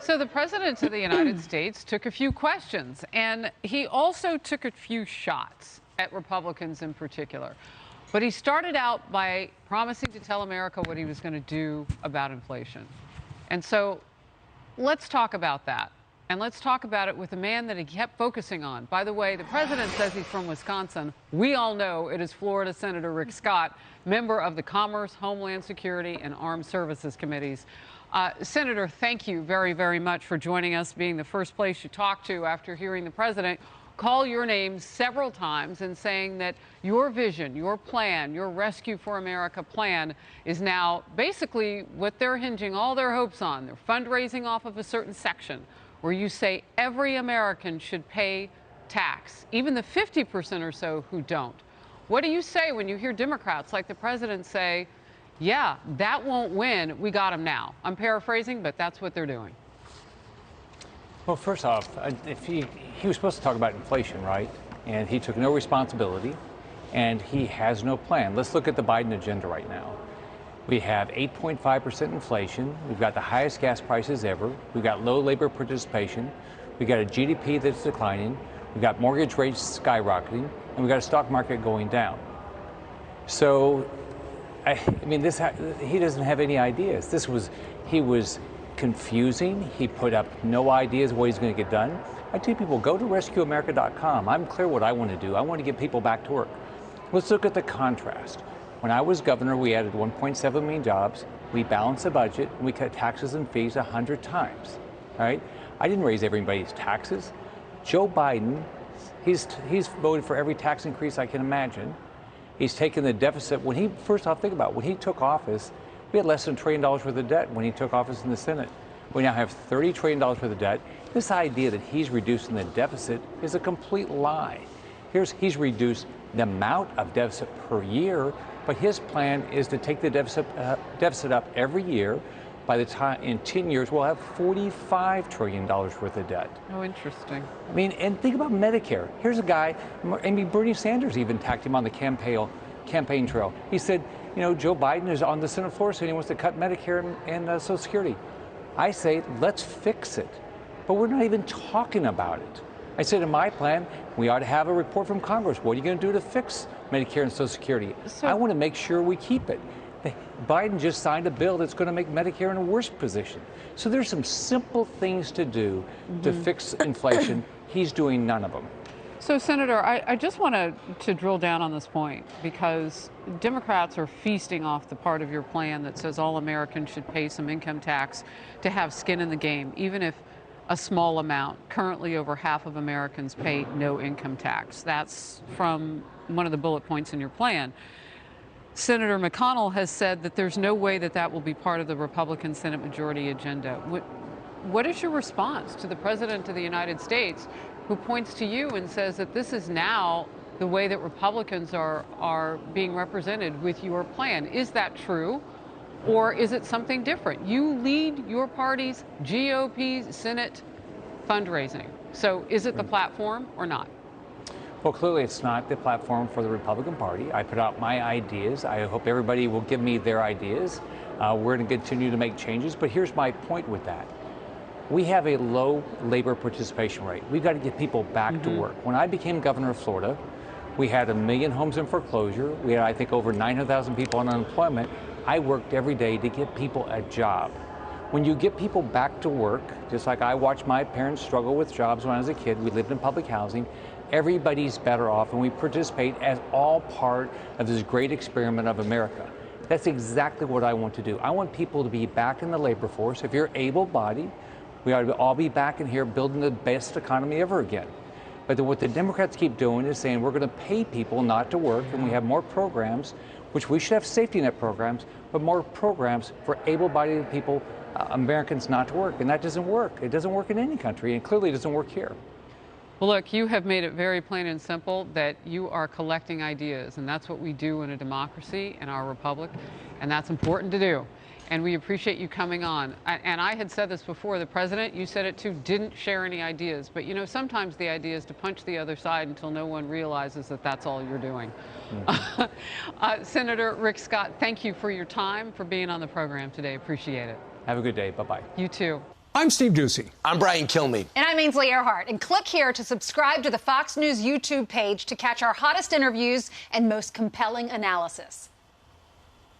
So the President of the United States took a few questions, and he also took a few shots at Republicans in particular. But he started out by promising to tell America what he was going to do about inflation. And so let's talk about that. And let's talk about it with a man that he kept focusing on. By the way, the president says he's from Wisconsin. We all know it is Florida Senator Rick Scott, member of the Commerce, Homeland Security, and Armed Services Committees. Senator, thank you very, very much for joining us, being the first place you talked to after hearing the president call your name several times and saying that your vision, your plan, your Rescue for America plan is now basically what they're hinging all their hopes on. They're fundraising off of a certain section where you say every American should pay tax, even the 50% or so who don't. What do you say when you hear Democrats like the president say, yeah, that won't win, we got him now? I'm paraphrasing, but that's what they're doing. Well, first off, if he was supposed to talk about inflation, right? And he took no responsibility, and he has no plan. Let's look at the Biden agenda right now. We have 8.5% inflation. We've got the highest gas prices ever. We've got low labor participation. We've got a GDP that's declining. We've got mortgage rates skyrocketing, and we've got a stock market going down. So, I mean, he doesn't have any ideas. He was confusing. He put up no ideas what he's going to get done. I tell people, go to rescueamerica.com. I'm clear what I want to do. I want to get people back to work. Let's look at the contrast. When I was governor, we added 1.7 million jobs. We balanced the budget. And we cut taxes and fees 100 times. Right? I didn't raise everybody's taxes. Joe Biden, he's voted for every tax increase I can imagine. He's taken the deficit. First off, think about it. When he took office, we had less than $1 trillion worth of debt when he took office in the Senate. We now have $30 trillion worth of debt. This idea that he's reducing the deficit is a complete lie. He's reduced the amount of deficit per year, but his plan is to take the deficit up every year. By the time in 10 years, we'll have $45 trillion worth of debt. Oh, interesting. I mean, and think about Medicare. Here's a guy, Bernie Sanders even attacked him on the campaign trail. He said, you know, Joe Biden is on the Senate floor saying he wants to cut Medicare and Social Security. I say, let's fix it. But we're not even talking about it. I said in my plan, we ought to have a report from Congress. What are you going to do to fix Medicare and Social Security? I want to make sure we keep it. Biden just signed a bill that's going to make Medicare in a worse position. So there's some simple things to do to fix inflation. He's doing none of them. So, Senator, I just want to drill down on this point, because Democrats are feasting off the part of your plan that says all Americans should pay some income tax to have skin in the game, even if a small amount. Currently, over half of Americans pay no income tax. That's from one of the bullet points in your plan. Senator McConnell has said that there's no way that will be part of the Republican Senate majority agenda. What is your response to the President of the United States, who points to you and says that this is now the way that Republicans are being represented with your plan? Is that true, or is it something different? You lead your party's GOP Senate fundraising. So is it the platform or not? Well, clearly it's not the platform for the Republican Party. I put out my ideas. I hope everybody will give me their ideas. We're going to continue to make changes, but here's my point with that. We have a low labor participation rate. We've got to get people back to work. When I became governor of Florida, we had 1 million homes in foreclosure. We had, I think, over 900,000 people on unemployment. I worked every day to get people a job. When you get people back to work, just like I watched my parents struggle with jobs when I was a kid, we lived in public housing, everybody's better off, and we participate as all part of this great experiment of America. That's exactly what I want to do. I want people to be back in the labor force. If you're able-bodied, we ought to all be back in here building the best economy ever again. But what the Democrats keep doing is saying we're going to pay people not to work, and we have more programs, which we should have safety net programs, but more programs for able-bodied people, Americans not to work. And that doesn't work. It doesn't work in any country, and clearly it doesn't work here. Well, look, you have made it very plain and simple that you are collecting ideas, and that's what we do in a democracy, in our republic, and that's important to do. And we appreciate you coming on. And I had said this before, the president, you said it too, didn't share any ideas. But, you know, sometimes the idea is to punch the other side until no one realizes that that's all you're doing. Senator Rick Scott, thank you for your time, for being on the program today. Appreciate it. Have a good day. Bye-bye. You too. I'm Steve Doocy. I'm Brian Kilmeade. And I'm Ainsley Earhart. And click here to subscribe to the Fox News YouTube page to catch our hottest interviews and most compelling analysis.